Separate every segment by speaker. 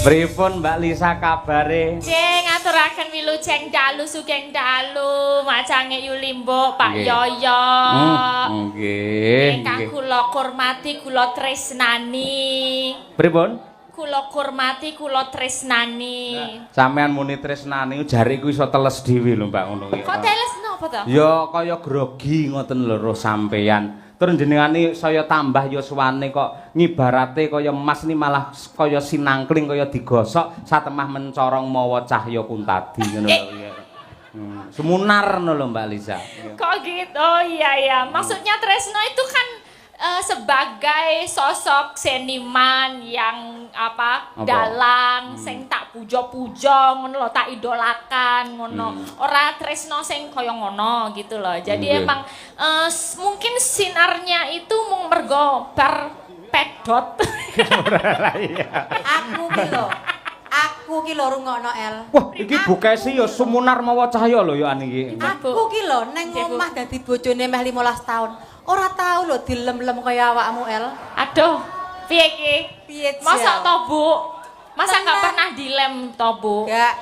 Speaker 1: Pripun Mbak Lisa kabare?
Speaker 2: Ceng ngaturaken wilujeng dalu sugeng dalu macange Yulimbo Pak Yoyo.
Speaker 1: Nggih.
Speaker 2: Ingkang kula hormati kula tresnani.
Speaker 1: Pripun?
Speaker 2: Kula hormati kula tresnani.
Speaker 1: Sampeyan muni tresnani jare iku iso teles dhewe lho Mbak ngono iki.
Speaker 2: Kok teles napa to?
Speaker 1: Ya kaya grogi ngoten lho roh sampeyan. Terus jenengane saya tambah ya suwane kok ngibarate kaya emas ni malah kaya sinangkling kaya digosok satemah mencorong mawa cahya kuntadi ngono lho. Sumunar ngono lho Mbak Lisa.
Speaker 2: Kok gitu? Oh iya. Maksudnya Tresno itu kan sebagai sosok seniman yang dalang sing tak puja-puja ngono lho, tak idolakan ngono. Ora Tresno sing kaya ngono gitu loh. Jadi emang mungkin sinarnya itu mung mergo bar pedot.
Speaker 3: Aku ki lho rungokno El.
Speaker 1: Wah, iki bukesi ya sumunar mawa cahya lho ya iki.
Speaker 3: Aku ki lho ning omah dadi bojone meh 15 tahun. Ora tau lho dilem-lem kaya awakmu El.
Speaker 2: Aduh, piye ki?
Speaker 3: Piye
Speaker 2: Masa to, Bu? Masa enggak pernah dilem to, Bu?
Speaker 3: Enggak.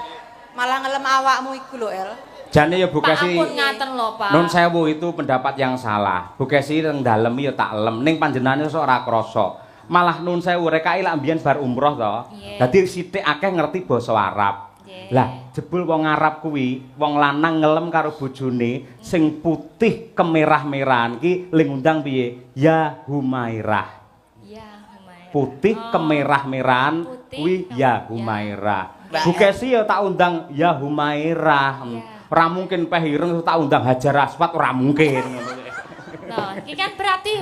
Speaker 3: Malah ngelem awakmu iku lho El.
Speaker 1: Jane ya bukesi.
Speaker 2: Pak ampun ngaten lho, Pak.
Speaker 1: Nun sewu itu pendapat yang salah. Bukesi teng dalem ya tak lem ning panjenengane ora krasa. Malah nun sewu rekai lak mbiyen bar umroh to. Dadi sithik akeh ngerti basa Arab. Lah, jebul wong Arab kuwi, wong lanang ngelem karo bojone sing putih kemerah-merahan ki ling undang piye? Ya Humairah.
Speaker 2: Ya, Humairah.
Speaker 1: Putih kemerah-merahan kuwi Ya Humairah. Bukesi ya tak undang Ya Humairah. Ora mungkin peh ireng tak undang Hajar Aswad ora mungkin.
Speaker 2: Nah, iki kan berarti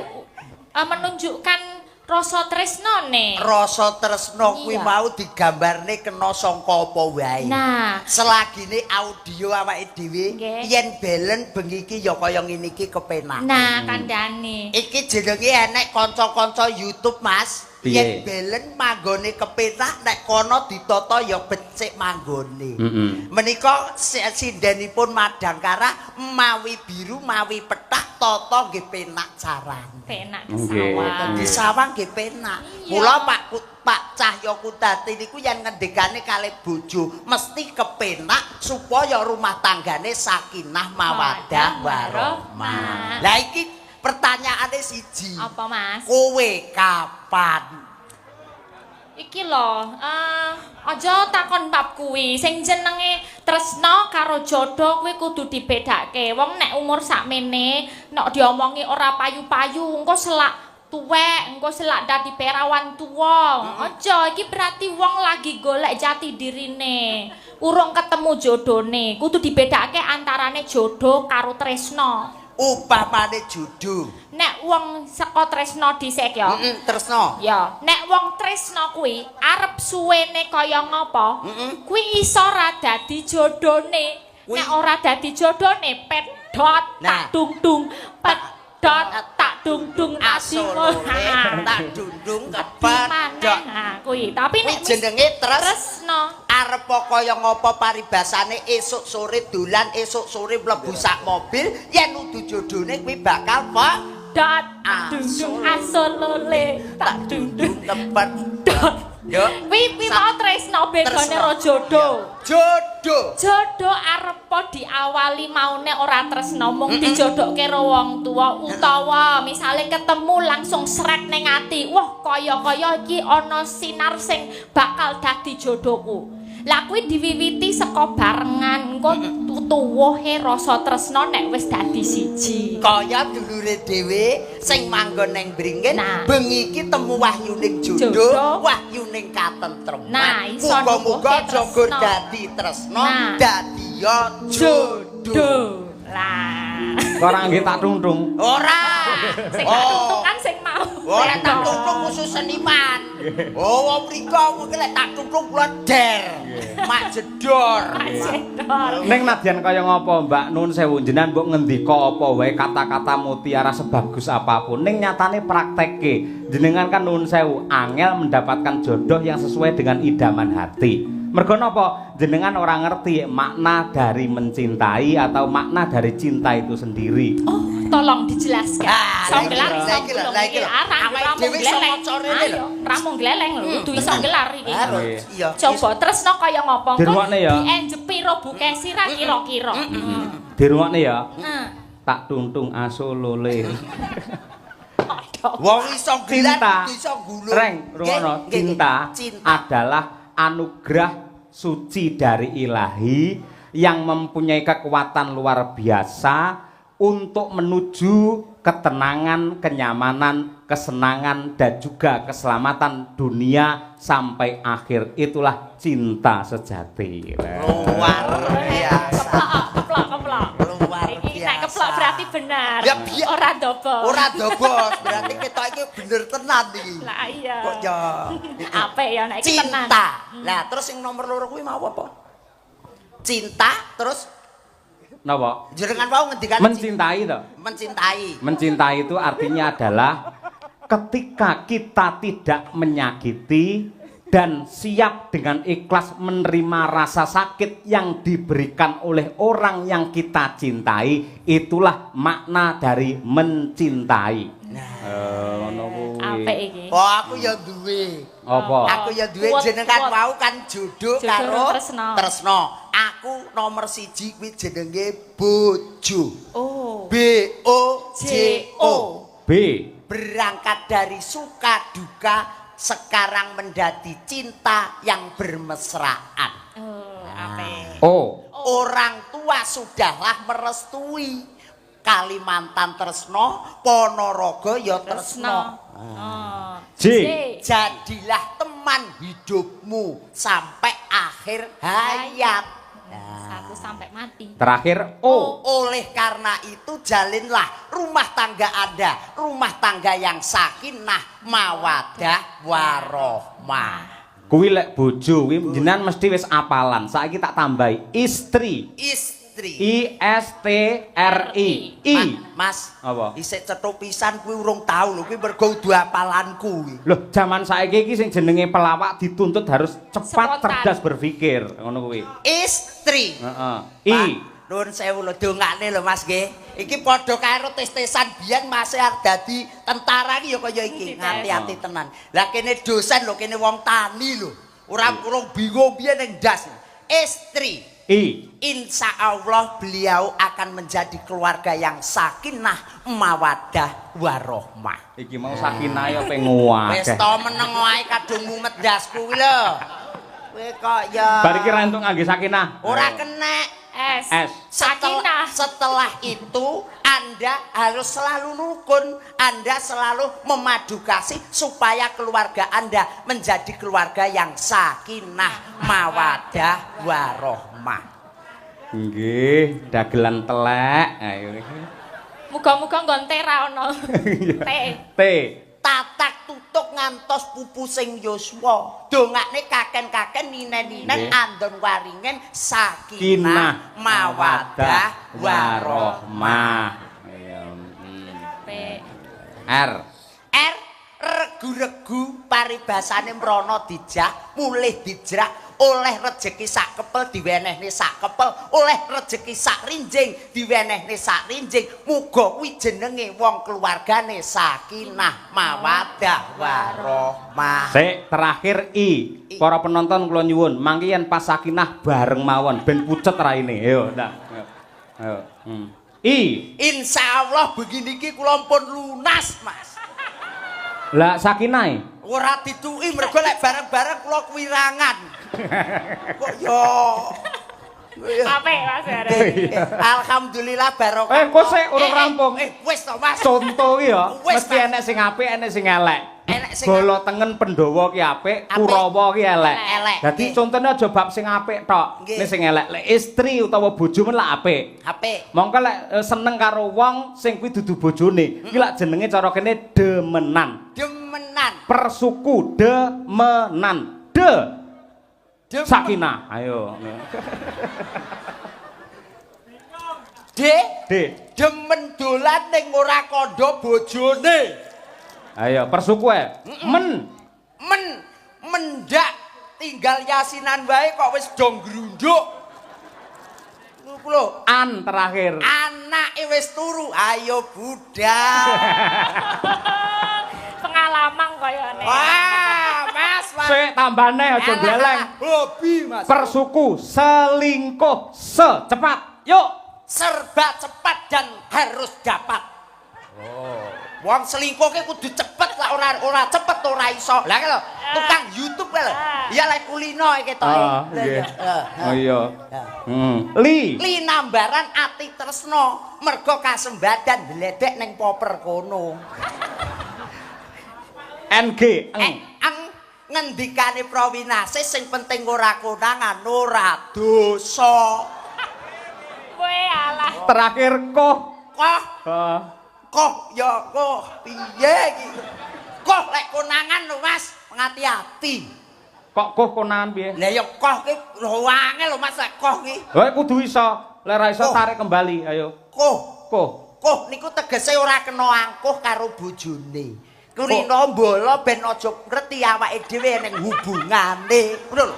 Speaker 2: menunjukkan rasa tresnone.
Speaker 4: Rasa tresno kuwi mau digambarne kena sangka apa wae.
Speaker 2: Nah,
Speaker 4: selagine audio awake dhewe yen belen bengi iki ya kaya ngene iki kepenak.
Speaker 2: Nah, kandhane.
Speaker 4: Iki jenenge enek kanca-kanca YouTube, Mas. Yen belen manggone kepenak nek kono ditata ya becik manggone. Menika sindenipun Madangkara mawi biru mawi petak tata nggih penak carane.
Speaker 2: Penak sawang.
Speaker 4: Di sawang nggih penak. Mula Pak Cahya Kuntadi niku yen ngendikane kalih bojo mesti kepenak supaya rumah tanggane sakinah mawaddah warahmah. Lah iki pertanyaane siji.
Speaker 2: Apa, Mas?
Speaker 4: Kowe kapan?
Speaker 2: Iki lho, aja takon bab kuwi. Sing jenenge tresno karo jodoh kuwi kudu dibedakake. Wong nek umur sakmene nek diomongi ora payu-payu, engko selak tuwek, engko selak dadi perawan tuwa. Aja, iki berarti wong lagi golek jati dirine. Urung ketemu jodone. Kudu dibedakake antarane jodoh karo tresno.
Speaker 4: Upamane jodoh.
Speaker 2: Nek wong saka tresno dhisik ya.
Speaker 4: Tresno.
Speaker 2: Ya, nek wong tresno kuwi arep suwene kaya ngapa? Kuwi iso ora dadi jodone. Nek ora dadi jodone pedhot tak dung-dung, pedhot tak dung-dung asimo.
Speaker 4: Tak dung-dung kepedhot.
Speaker 2: Nah, kuwi. Tapi nek
Speaker 4: jenenge
Speaker 2: tresno
Speaker 4: arep kaya ngapa paribasane esuk sore dolan esuk sore mlebu sak mobil yen udu jodone kuwi bakal
Speaker 2: pedhot dung-dung asolole tak dung-dung
Speaker 4: kepedhot. Yo,
Speaker 2: kuwi mau tresno bedane karo jodoh. Jodoh arep diawali maune ora tresno mung dijodohke karo wong tuwa utawa misale ketemu langsung srek ning ati. Wah, kaya-kaya iki ana sinar sing bakal dadi jodohku. Lah kuwi diwiwiti saka barengan engko tuwuhe rasa tresno nek wis dadi siji.
Speaker 4: Kaya dulure dhewe sing manggon ning Bringin bengi iki temu wahyuning jodoh, wahyuning katentreman.
Speaker 2: Nah, iso
Speaker 4: muga-muga jaga dadi tresno, dadi ya jodoh.
Speaker 2: Lah,
Speaker 1: ora nggih tak tungtung.
Speaker 4: Ora.
Speaker 2: Sing tak tungtung kan sing mau.
Speaker 4: Ora tak tungtung khusus seniman. Oh, wong mriko kuwi lek tak tungtung kula der. Mak jedor.
Speaker 1: Ning nadyan kaya ngapa Mbak Nun sewu jenengan mbok ngendika apa wae kata-kata mutiara sebagus apapun ning nyatane praktekke jenengan kan nun sewu angel mendapatkan jodoh yang sesuai dengan idaman hati. Mergo napa jenengan ora ngerti makna dari mencintai atau makna dari cinta itu sendiri.
Speaker 2: tolong dijelaskan. Iso gelar iso gulung iki.
Speaker 4: Awake dhewe iso maca rene lho.
Speaker 2: Ramung gleleng lho, kudu iso gelar iki.
Speaker 4: Iya.
Speaker 2: Coba tresno kaya ngopo kok.
Speaker 1: Dirungokne ya.
Speaker 2: Dienjepi ro bukesi ra kira-kira.
Speaker 1: Dirungokne ya.
Speaker 2: Heeh.
Speaker 1: Tak tuntung asolole.
Speaker 4: Wong iso gelar
Speaker 1: Cinta.
Speaker 4: iso gulung.
Speaker 1: Reng, rungono. Cinta adalah anugerah suci dari ilahi yang mempunyai kekuatan luar biasa untuk menuju ketenangan, kenyamanan, kesenangan dan juga keselamatan dunia sampai akhir. Itulah cinta sejati.
Speaker 4: Luar biasa.
Speaker 2: Keplok.
Speaker 4: Luar
Speaker 2: Iki nek
Speaker 4: biasa.
Speaker 2: keplok berarti benar.
Speaker 4: Ya, biar.
Speaker 2: Ora dobos.
Speaker 4: Ora dobos, berarti ketok iki bener tenan iki.
Speaker 2: Lah iya.
Speaker 4: Kok ya.
Speaker 2: Apik ya nek iki tenan.
Speaker 4: Cinta. Lah terus yang nomor loro kuwi mau apa? Cinta terus
Speaker 1: Napa?
Speaker 4: jenengan mau ngendikan
Speaker 1: Mencintai toh.
Speaker 4: mencintai.
Speaker 1: Mencintai itu artinya adalah ketika kita tidak menyakiti dan siap dengan ikhlas menerima rasa sakit yang diberikan oleh orang yang kita cintai, itulah makna dari mencintai. Ngono kuwi.
Speaker 2: Apik iki.
Speaker 4: Oh aku ya duwe.
Speaker 1: Apa?
Speaker 4: Aku ya duwe
Speaker 2: Kuat,
Speaker 4: jenengan
Speaker 2: kuat.
Speaker 4: mau kan jodoh
Speaker 2: Jodoh
Speaker 4: karo
Speaker 2: tresno.
Speaker 4: tresno. Aku nomor 1 kuwi jenenge bojo.
Speaker 2: Oh.
Speaker 4: B O J O.
Speaker 1: B.
Speaker 4: Berangkat dari suka duka sekarang menjadi cinta yang bermesraan.
Speaker 2: Oh, apik.
Speaker 1: O.
Speaker 4: Orang tua sudahlah merestui Kalimantan tresno, Ponorogo ya tresno.
Speaker 2: Oh.
Speaker 1: J.
Speaker 4: Jadilah teman hidupmu sampai akhir hayat.
Speaker 2: Satu sampai mati.
Speaker 1: Terakhir O.
Speaker 4: Oleh karena itu jalinlah rumah tangga Anda, rumah tangga yang sakinah, mawadah, warohmah.
Speaker 1: Kuwi lek bojo kuwi jenengan mesti wis apalan. Saiki tak tambahi istri.
Speaker 4: Istri.
Speaker 1: I S T R I. I.
Speaker 4: Mas,
Speaker 1: Apa?
Speaker 4: isik cetho pisan kuwi urung tau lho, kuwi mergo kudu apalanku kuwi.
Speaker 1: Loh, zaman saiki iki sing jenenge pelawak dituntut harus cepat,
Speaker 2: Spontan.
Speaker 1: cerdas berpikir, ngono kuwi.
Speaker 4: Istri.
Speaker 1: Heeh. I.
Speaker 4: Pak, nuwun sewu lho dongakne lho Mas nggih. Iki padha karo tes-tesan biyen Mas arep dadi tentara iki ya kaya iki. Ngati-ati tenan. Lah kene dosen lho, kene wong tani lho. Ora urung bingung piye ning ndas. Istri.
Speaker 1: I.
Speaker 4: Insya Allah beliau akan menjadi keluarga yang sakinah, mawadah, warohmah.
Speaker 1: Iki mau sakinah ya penguat.
Speaker 4: Wis to meneng wae kadung mumet ndas kuwi lho. Kowe kok ya.
Speaker 1: Bar iki ra entuk ngangge sakinah.
Speaker 4: Ora kena.
Speaker 2: S.
Speaker 1: S.
Speaker 2: Sakinah.
Speaker 4: Setelah itu Anda harus selalu rukun, Anda selalu memadu kasih supaya keluarga Anda menjadi keluarga yang sakinah, mawadah, warohmah.
Speaker 1: Nggih, dagelan telek. Ayo.
Speaker 2: Muga-muga nggon tera ono. T.
Speaker 1: T.
Speaker 4: Tatak tutuk ngantos pupu sing yuswa. Dongakne kaken-kaken ninen-ninen andon waringen sakinah, mawadah, warohmah.
Speaker 2: P.
Speaker 4: R
Speaker 1: R.
Speaker 4: regu-regu paribasane mrono dijak, mulih dijrak, oleh rejeki sak kepel diwenehne sak kepel, oleh rejeki sak rinjing diwenehne sak rinjing. Muga kuwi jenenge wong keluargane sakinah, mawadah, warohmah.
Speaker 1: Sik, terakhir I. Para penonton kula nyuwun, mangke yen pas sakinah bareng mawon ben pucet raine. Ayo, ndak. Ayo. I.
Speaker 4: Insyaallah begini iki kula pun lunas, Mas.
Speaker 1: Lah sakinah.
Speaker 4: Ora dituki mergo lek bareng-bareng kula kuwirangan. Kok yo.
Speaker 2: Apik Mas Bare.
Speaker 4: Alhamdulillah barokah.
Speaker 1: Kok sik urung rampung.
Speaker 4: Wis to, Mas.
Speaker 1: Conto ki ya,
Speaker 4: Wis,
Speaker 1: mesti
Speaker 4: Mas.
Speaker 1: enek sing apik, enek sing elek.
Speaker 4: Enek sing
Speaker 1: Bolo tengen Pendawa ki apik, Kurawa ki elek.
Speaker 4: Elek.
Speaker 1: Dadi
Speaker 4: Nggih.
Speaker 1: contone aja bab sing apik tok.
Speaker 4: Nggih.
Speaker 1: Nek sing elek, lek istri utawa bojo men lak apik.
Speaker 4: HP.
Speaker 1: Mongko lek seneng karo wong sing kuwi dudu bojone, iki lak jenenge cara kene demenan.
Speaker 4: Demenan.
Speaker 1: Persuku demenan. Sakinah. Ayo.
Speaker 4: D.
Speaker 1: Demen
Speaker 4: dolan ning ora kandha bojone.
Speaker 1: Ayo, persuku ae.
Speaker 4: Mendak tinggal yasinan wae kok wis do grunduk.
Speaker 1: An terakhir.
Speaker 4: Anake wis turu, ayo budal.
Speaker 2: Pengalaman koyone.
Speaker 4: Wah, Mas.
Speaker 1: Sik tambane aja geleng.
Speaker 4: Hobi, Mas.
Speaker 1: Persuku selingkuh secepat. Yuk.
Speaker 4: Serba cepat dan harus dapat. Wong selingkuh ki kudu cepet lah ora cepet ora iso. Lah lho, tukang YouTube lho. Ya lek kulino iki to.
Speaker 1: Nggih. Oh iya. Li
Speaker 4: nambaran ati tresno mergo kasembadan bledek ning poper kono.
Speaker 1: NG
Speaker 4: ngendikane Prawinase sing penting ora konangan ora dosa.
Speaker 2: Kowe alah.
Speaker 1: terakhir koh.
Speaker 4: Koh ya koh piye iki? Koh lek konangan lho Mas, ngati-ati.
Speaker 1: Kok koh konangan piye?
Speaker 4: Lah ya koh ki angel lho Mas lek koh ki.
Speaker 1: Kowe kudu iso, lek ra iso tarik kembali, ayo. Koh
Speaker 4: niku tegese ora kena angkuh karo bojone. Kulino mbolo ben aja ngerti awake dhewe ning hubungane. Ngono lho.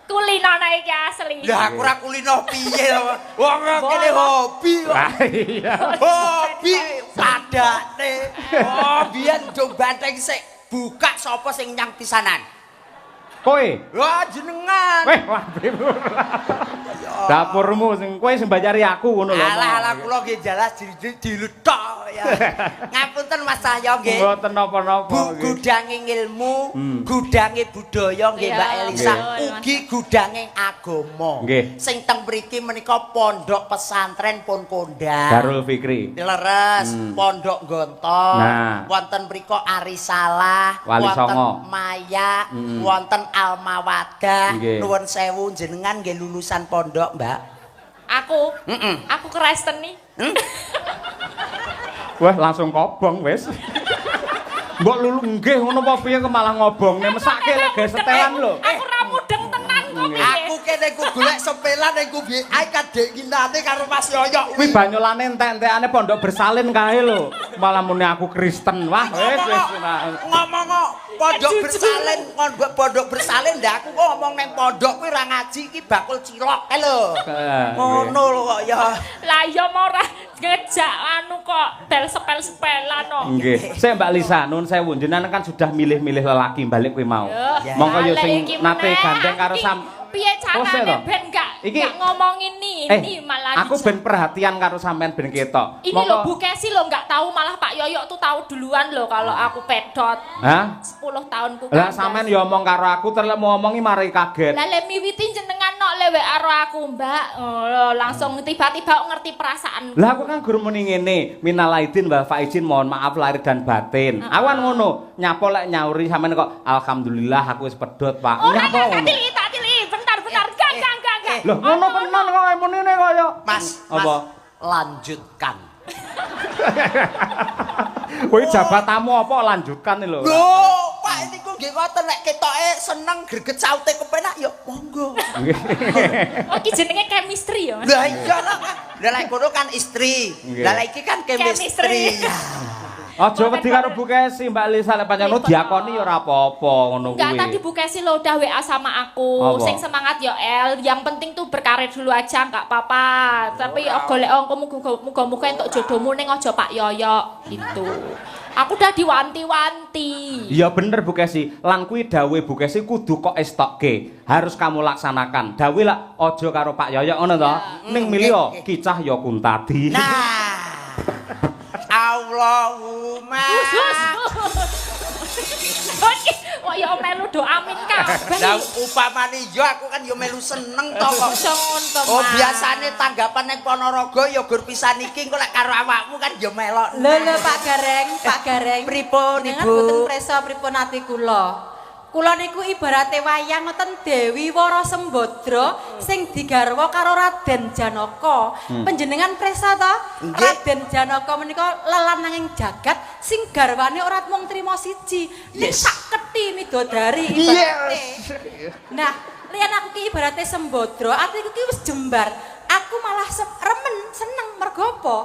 Speaker 2: Kulino iki asli.
Speaker 4: Lah aku ora kulino piye lho. Wong kene hobi kok.
Speaker 1: Iya.
Speaker 4: Hobi padane. Oh, biyen do banteng sik buka sapa sing nyang pisanan.
Speaker 1: Kowe.
Speaker 4: Wah, jenengan.
Speaker 1: Weh, dapurmu sing kowe sing mbayari aku ngono lho.
Speaker 4: Alah kula nggih jelas diluthok ya. Ngapunten Mas Cahyo nggih.
Speaker 1: Mboten napa-napa.
Speaker 4: Gudange ilmu, gudange budaya nggih Mbak Elisa, ugi gudange agama. Sing teng mriki menika pondok pesantren pun kondang.
Speaker 1: Darul Fikri.
Speaker 4: Leres, pondok Gonto. Wonten mriko Arisalah,
Speaker 1: Wali Songo.
Speaker 4: Maya, wonten Almawadah. Nuwun sewu jenengan nggih lulusan pondok, Mbak.
Speaker 2: Aku Kristen nih.
Speaker 1: Wah, langsung kobong wis. Mbok lulu nggih ngono apa piye kok malah ngobongne mesake lek ge setelan lho.
Speaker 2: Aku ra mudeng tenan kok piye.
Speaker 4: Aku kene ku golek sepelan ning ku ai kadek kinane karo Mas Yoyo.
Speaker 1: Kuwi banyolane entek-entekane pondok bersalin kae lho. Malah muni aku Kristen. Wah, wis.
Speaker 4: Ngomong pondok bersalin ndak aku kok ngomong nang pondok kuwi ra ngaji iki bakul cilok kae lho. Ngono lho kok ya.
Speaker 2: Lah ya ora ngejak anu kok bel sepel-sepelan kok.
Speaker 1: Nggih. Sik Mbak Lisa, nuwun sewu jenengan kan sudah milih-milih lelaki balik kuwi mau. Monggo yo sing nate gandeng karo
Speaker 2: piye carane ben gak ngomongin ini malah
Speaker 1: aku ben perhatian karo sampean ben ketok.
Speaker 2: Ini lho Bu Kesi lho gak tahu malah Pak Yoyo tuh tahu duluan lho kalau aku pedot.
Speaker 1: Hah?
Speaker 2: 10 tahunku.
Speaker 1: Lah sampean yo omong karo aku terus mau ngomongi mari kaget.
Speaker 2: Lah le miwiti jenengan nok lewe karo aku, Mbak. Langsung tiba-tiba ngerti perasaan.
Speaker 1: Lah aku kan guru muni ngene, minal aidin wal faizin mohon maaf lahir dan batin. Aku kan ngono, nyapa lek nyauri sampean kok alhamdulillah aku wis pedot, Pak. Nyapa ngono. Bentar. Loh, ngono tenan kok emunine kaya.
Speaker 4: Mas, apa? Lanjutkan.
Speaker 1: Kowe jabatamu apa lanjutkan lho.
Speaker 4: Loh, Pak niku nggih ngoten nek ketoke seneng greget saute kepenak ya monggo.
Speaker 2: Oh, iki jenenge chemistry ya.
Speaker 4: Lah iya lah. Lah lek kono kan istri. Lah iki kan chemistry.
Speaker 1: Aja wedi karo Bu Kesi, Mbak Lisa lek pancen diakoni ya ora apa-apa ngono kuwi.
Speaker 2: Enggak, tadi Bu Kesi lo udah WA sama aku. Sing semangat ya El, yang penting tuh berkarir dulu aja enggak apa-apa. Tapi golek muga-muga entuk jodohmu ning aja Pak Yoyo gitu. Aku udah diwanti-wanti.
Speaker 1: Iya bener Bu Kesi, lan kuwi dawuhe Bu Kesi kudu kok estokke. Harus kamu laksanakan. Dawuhe lak aja karo Pak Yoyo ngono to. Ning milih kicah ya kuntadi.
Speaker 4: Nah. Allahumma.
Speaker 2: Kok ya melu do amin kabeh.
Speaker 4: Lah upamane ya aku kan ya melu seneng to kok. Oh biasane tanggapan ning Ponorogo ya gur pisan iki kok lek karo awakmu kan ya melok.
Speaker 3: Lho Pak Gareng.
Speaker 4: Pripun
Speaker 3: Ibu?
Speaker 4: Ibu?
Speaker 3: Mboten preso pripun ati kula. Kula niku ibarate wayang ngoten Dewi Wara Sembadra sing digarwa karo Raden Janaka. Panjenengan presa ta? Raden Janaka menika lelananging jagat sing garwane ora mung trima siji, ning sak kethi midodari ibarate. Nah, liyan aku ki ibarate Sembadra, atiku ki wis jembar. Aku malah remen seneng mergo apa?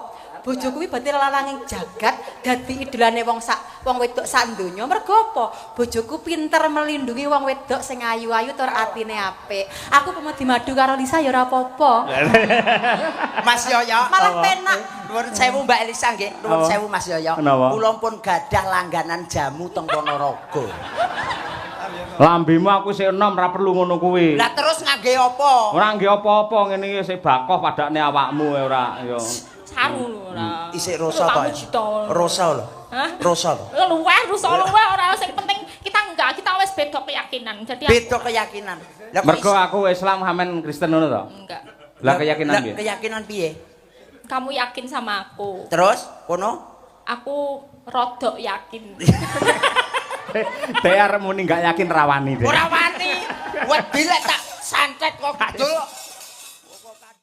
Speaker 3: bojo kuwi berarti lananging jagat dadi idolane wong wedok sak donya. Mergo apa? Bojoku pinter melindungi wong wedok sing ayu-ayu tur atine apik. Aku pemedi madu karo Lisa ya ora apa-apa.
Speaker 4: Mas Yoyo
Speaker 3: Malah penak.
Speaker 4: Nuwun sewu Mbak Elisa nggih. Nuwun sewu Mas Yoyo. Kula pun gadah langganan jamu teng Ponorogo.
Speaker 1: Lambemu aku sik enom ora perlu ngono kuwi.
Speaker 4: Lah terus ngangge apa?
Speaker 1: Ora nggih apa-apa ngene iki sik bakoh padakne awakmu ora ya.
Speaker 2: Saru lho ora.
Speaker 4: Isik rosa to. Rosa lho.
Speaker 2: Hah?
Speaker 4: Rosa lho.
Speaker 2: Luweh rusak luweh ora sing penting kita wis beda keyakinan. Jadi
Speaker 4: beda keyakinan. Lah
Speaker 1: mergo aku Islam sampean Kristen ngono to?
Speaker 2: Enggak.
Speaker 1: Lah keyakinan piye?
Speaker 4: Keyakinan piye?
Speaker 2: Kamu yakin sama aku?
Speaker 4: Terus kono?
Speaker 2: Aku rodok yakin.
Speaker 1: Dek arep muni gak yakin rawani dek.
Speaker 4: Ora wani. Wedi lek tak santet kok dul